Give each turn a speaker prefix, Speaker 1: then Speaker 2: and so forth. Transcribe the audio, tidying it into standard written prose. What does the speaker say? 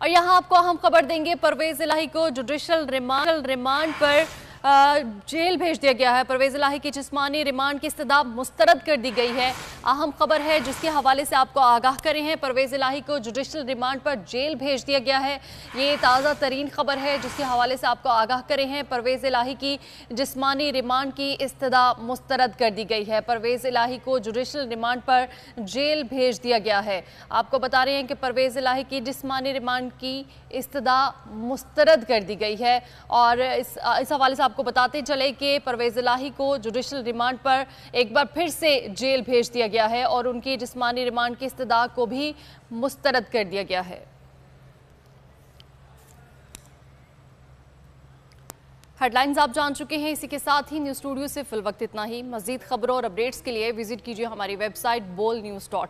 Speaker 1: और यहाँ आपको अहम खबर देंगे, परवेज इलाही को जुडिशल रिमांड पर जेल भेज दिया गया है। परवेज इलाही की जिस्मानी रिमांड की इस्तदा मुस्तरद कर दी गई है। अहम खबर है जिसके हवाले से आपको आगाह करे हैं। परवेज इलाही को जुडिशल रिमांड पर जेल भेज दिया गया है। ये ताज़ा तरीन खबर है जिसके हवाले से आपको आगाह करे हैं। परवेज इलाही की जिस्मानी रिमांड की इस्तदा मुस्तरद कर दी गई है। परवेज इलाही को जुडिशल रिमांड पर जेल भेज दिया गया है। आपको बता रहे हैं कि परवेज इलाही की जिस्मानी रिमांड की इस्तदा मुस्तरद कर दी गई है। और इस हवाले से आपको बताते चले कि परवेज इलाही को जुडिशल रिमांड पर एक बार फिर से जेल भेज दिया गया है और उनकी जिस्मानी रिमांड की इस्तदा को भी मुस्तरद कर दिया गया है। हेडलाइंस आप जान चुके हैं। इसी के साथ ही न्यूज़ स्टूडियो से फिल वक्त इतना ही। मजीद खबरों और अपडेट्स के लिए विजिट कीजिए हमारी वेबसाइट bolnews.com।